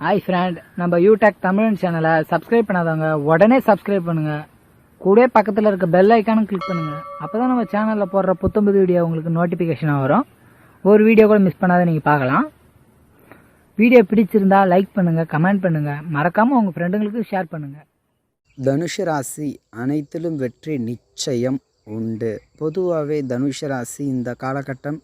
Hi friend, நம்ம யூடெக் தமிழ் சேனலை subscribe பண்ணாதவங்க உடனே சப்ஸ்கிரைப் பண்ணுங்க. கூட பக்கத்தில் இருக்க பெல் ஐக்கானும் கிளிக் பண்ணுங்க. அப்பதான் நம்ம சேனலில் போடுற புத்தம்புது வீடியோ உங்களுக்கு நோட்டிஃபிகேஷனாக வரும். ஒரு வீடியோ கூட மிஸ் பண்ணாத நீங்கள் பார்க்கலாம். வீடியோ பிடிச்சிருந்தா லைக் பண்ணுங்க, கமெண்ட் பண்ணுங்க, மறக்காம உங்க ஃப்ரெண்டுங்களுக்கு ஷேர் பண்ணுங்க. தனுஷு ராசி அனைத்திலும் வெற்றி நிச்சயம் உண்டு. பொதுவாகவே தனுஷு ராசி இந்த காலகட்டம்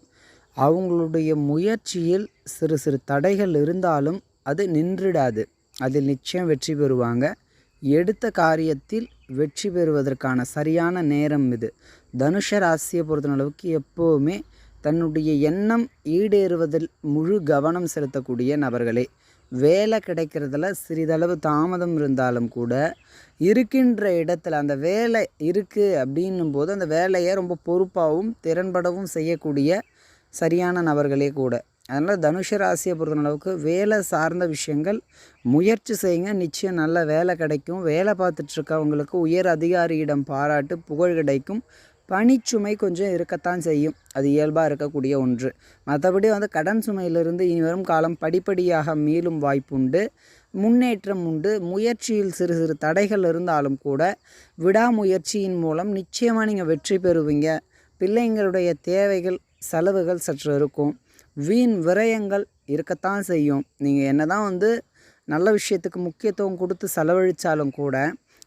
அவங்களுடைய முயற்சியில் சிறு சிறு தடைகள் இருந்தாலும் அது நின்றுடாது. அதில் நிச்சயம் வெற்றி பெறுவாங்க. எடுத்த காரியத்தில் வெற்றி பெறுவதற்கான சரியான நேரம் இது. தனுஷ ராசியை பொறுத்தளவுக்கு எப்போவுமே தன்னுடைய எண்ணம் ஈடேறுவதில் முழு கவனம் செலுத்தக்கூடிய நபர்களே. வேலை கிடைக்கிறதுல சிறிதளவு தாமதம் இருந்தாலும் கூட இருக்கின்ற இடத்துல அந்த வேலை இருக்குது அப்படின்னும் போது அந்த வேலையை ரொம்ப பொறுப்பாகவும் திறன்படவும் செய்யக்கூடிய சரியான நபர்களே கூட. அதனால் தனுஷ ராசியை பொறுத்தளவுக்கு வேலை சார்ந்த விஷயங்கள் முயற்சி செய்யுங்க, நிச்சயம் நல்ல வேலை கிடைக்கும். வேலை பார்த்துட்ருக்கவங்களுக்கு உயர் அதிகாரியிடம் பாராட்டு புகழ் கிடைக்கும். பணிச்சுமை கொஞ்சம் இருக்கத்தான் செய்யும், அது இயல்பாக இருக்கக்கூடிய ஒன்று. மற்றபடி கடன் சுமையிலிருந்து இனி வரும் காலம் படிப்படியாக மீளும் வாய்ப்புண்டு, முன்னேற்றம் உண்டு. முயற்சியில் சிறு சிறு தடைகள் இருந்தாலும் கூட விடாமுயற்சியின் மூலம் நிச்சயமாக நீங்கள் வெற்றி பெறுவீங்க. பிள்ளைங்களுடைய தேவைகள் செலவுகள் சற்று இருக்கும். வீண் விரயங்கள் இருக்கத்தான் செய்யும். நீங்கள் என்ன தான் நல்ல விஷயத்துக்கு முக்கியத்துவம் கொடுத்து செலவழித்தாலும் கூட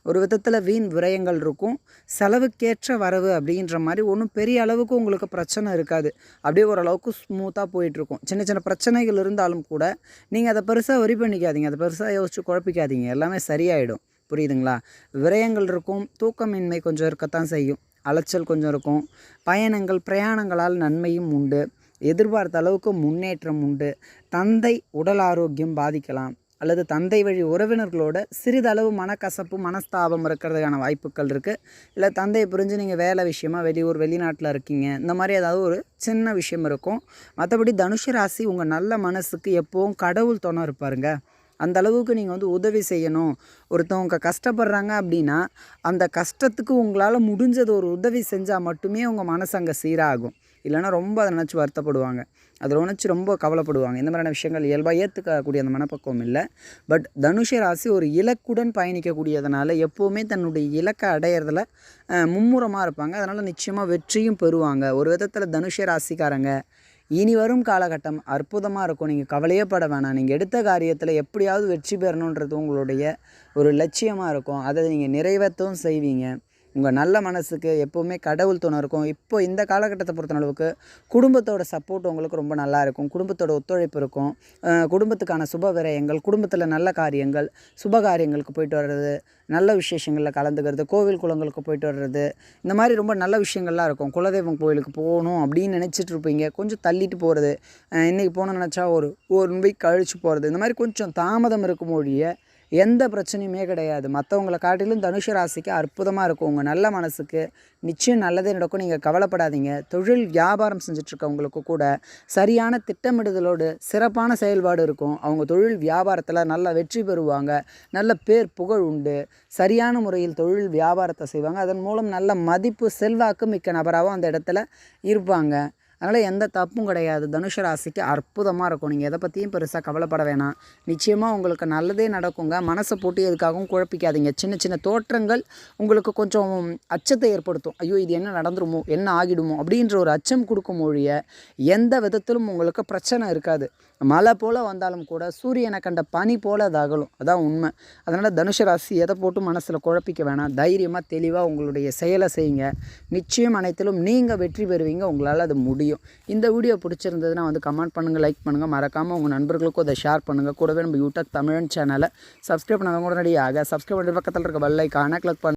ஒரு விதத்தில் வீண் விரயங்கள் இருக்கும். செலவுக்கேற்ற வரவு அப்படின்ற மாதிரி ஒன்றும் பெரிய அளவுக்கு உங்களுக்கு பிரச்சனை இருக்காது. அப்படியே ஓரளவுக்கு ஸ்மூத்தாக போயிட்டுருக்கும். சின்ன சின்ன பிரச்சனைகள் இருந்தாலும் கூட நீங்கள் அதை பெருசாக வரி பண்ணிக்காதீங்க, அதை பெருசாக யோசித்து குழப்பிக்காதீங்க, எல்லாமே சரியாயிடும். புரியுதுங்களா? விரயங்கள் இருக்கும், தூக்கமின்மை கொஞ்சம் இருக்கத்தான் செய்யும், அலைச்சல் கொஞ்சம் இருக்கும். பயணங்கள் பிரயாணங்களால் நன்மையும் உண்டு. எதிர்பார்த்த அளவுக்கு முன்னேற்றம் உண்டு. தந்தை உடல் ஆரோக்கியம் பாதிக்கலாம் அல்லது தந்தை வழி உறவினர்களோட சிறிதளவு மனக்கசப்பு மனஸ்தாபம் இருக்கிறதுக்கான வாய்ப்புகள் இருக்குது. இல்லை தந்தையை புரிஞ்சு நீங்கள் வேலை விஷயமாக வெளியூர் வெளிநாட்டில் இருக்கீங்க, இந்த மாதிரி ஏதாவது ஒரு சின்ன விஷயம் இருக்கும். மற்றபடி தனுஷு ராசி உங்கள் நல்ல மனசுக்கு எப்போவும் கடவுள் துணை இருப்பாருங்க. அந்த அளவுக்கு நீங்கள் உதவி செய்யணும். ஒருத்தவங்க கஷ்டப்படுறாங்க அப்படின்னா அந்த கஷ்டத்துக்கு உங்களால் முடிஞ்சது ஒரு உதவி செஞ்சால் மட்டுமே உங்கள் மனசு அங்கே சீராகும். இல்லைனா ரொம்ப அதை நினச்சி வருத்தப்படுவாங்க, அதில் நினச்சி ரொம்ப கவலைப்படுவாங்க. இந்த மாதிரியான விஷயங்கள் இயல்பாக ஏற்றுக்கக்கூடிய அந்த மனப்பக்குவம் இல்லை. பட் தனுஷ ராசி ஒரு இலக்குடன் பயணிக்கக்கூடியதுனால எப்போவுமே தன்னுடைய இலக்கை அடையிறதுல மும்முரமாக இருப்பாங்க. அதனால் நிச்சயமாக வெற்றியும் பெறுவாங்க. ஒரு விதத்தில் தனுஷ ராசிக்காரங்க இனி வரும் காலகட்டம் அற்புதமாக இருக்கும். நீங்கள் கவலையே பட வேணாம். நீங்கள் எடுத்த காரியத்தில் எப்படியாவது வெற்றி பெறணுன்றது உங்களுடைய ஒரு லட்சியமாக இருக்கும். அதை நீங்கள் நிறைவேற்றவும் செய்வீங்க. உங்கள் நல்ல மனசுக்கு எப்போவுமே கடவுள் துணை இருக்கும். இப்போ இந்த காலகட்டத்தை பொறுத்தளவுக்கு குடும்பத்தோட சப்போர்ட் உங்களுக்கு ரொம்ப நல்லா இருக்கும். குடும்பத்தோட ஒத்துழைப்பு இருக்கும். குடும்பத்துக்கான சுப விரயங்கள், குடும்பத்தில் நல்ல காரியங்கள், சுப காரியங்களுக்கு போயிட்டு வர்றது, நல்ல விசேஷங்களில் கலந்துக்கிறது, கோவில் குளங்களுக்கு போயிட்டு வர்றது, இந்த மாதிரி ரொம்ப நல்ல விஷயங்கள்லாம் இருக்கும். குலதெய்வம் கோவிலுக்கு போகணும் அப்படின்னு நினச்சிட்டு இருப்பீங்க, கொஞ்சம் தள்ளிட்டு போகிறது, இன்றைக்கி போகணும்னு நினச்சா ஒரு வீக் கழித்து போகிறது, இந்த மாதிரி கொஞ்சம் தாமதம் இருக்கும் ஒழிய எந்த பிரச்சனையுமே கிடையாது. மற்றவங்களை காட்டிலும் தனுஷ ராசிக்கு அற்புதமாக இருக்கும். உங்கள் நல்ல மனசுக்கு நிச்சயம் நல்லதே நடக்கும். நீங்கள் கவலைப்படாதீங்க. தொழில் வியாபாரம் செஞ்சிட்ருக்கவங்களுக்கு கூட சரியான திட்டமிடுதலோடு சிறப்பான செயல்பாடு இருக்கும். அவங்க தொழில் வியாபாரத்தில் நல்ல வெற்றி பெறுவாங்க. நல்ல பேர் புகழ் உண்டு. சரியான முறையில் தொழில் வியாபாரத்தை செய்வாங்க. அதன் மூலம் நல்ல மதிப்பு செல்வாக்கு மிக்க நபராகவும் அந்த இடத்துல இருப்பாங்க. அதனால் எந்த தப்பும் கிடையாது. தனுஷ ராசிக்கு அற்புதமாக இருக்கும். நீங்கள் எதை பற்றியும் பெருசாக கவலைப்பட வேணாம். நிச்சயமாக உங்களுக்கு நல்லதே நடக்குங்க. மனசை போட்டு எதுக்காகவும் குழப்பிக்காதீங்க. சின்ன சின்ன தோற்றங்கள் உங்களுக்கு கொஞ்சம் அச்சத்தை ஏற்படுத்தும். ஐயோ இது என்ன நடந்துருமோ, என்ன ஆகிடுமோ அப்படின்ற ஒரு அச்சம் கொடுக்கும் ஒழிய எந்த விதத்திலும் உங்களுக்கு பிரச்சனை இருக்காது. மழை போல் வந்தாலும் கூட சூரியனை கண்ட பனி போல் அது அகலும். அதான் உண்மை. அதனால் தனுஷ ராசி எதை போட்டு மனசில் குழப்பிக்க வேணாம். தைரியமாக தெளிவாக உங்களுடைய செயலை செய்யுங்க. நிச்சயம் அனைத்திலும் நீங்கள் வெற்றி பெறுவீங்க. உங்களால் அது முடியும். இந்த வீடியோ பிடிச்சிருந்ததுன்னா கமெண்ட் பண்ணுங்கள், லைக் பண்ணுங்கள், மறக்காமல் உங்கள் நண்பர்களுக்கும் அதை ஷேர் பண்ணுங்கள். கூடவே நம்ம யூடியூப் தமிழ் சேனலை சப்ஸ்கிரைப் பண்ணாதவங்க உடனடியாக சப்ஸ்கிரைப் பண்ணி பக்கத்தில் இருக்க பெல் ஐகானை கிளிக் பண்ணுங்கள்.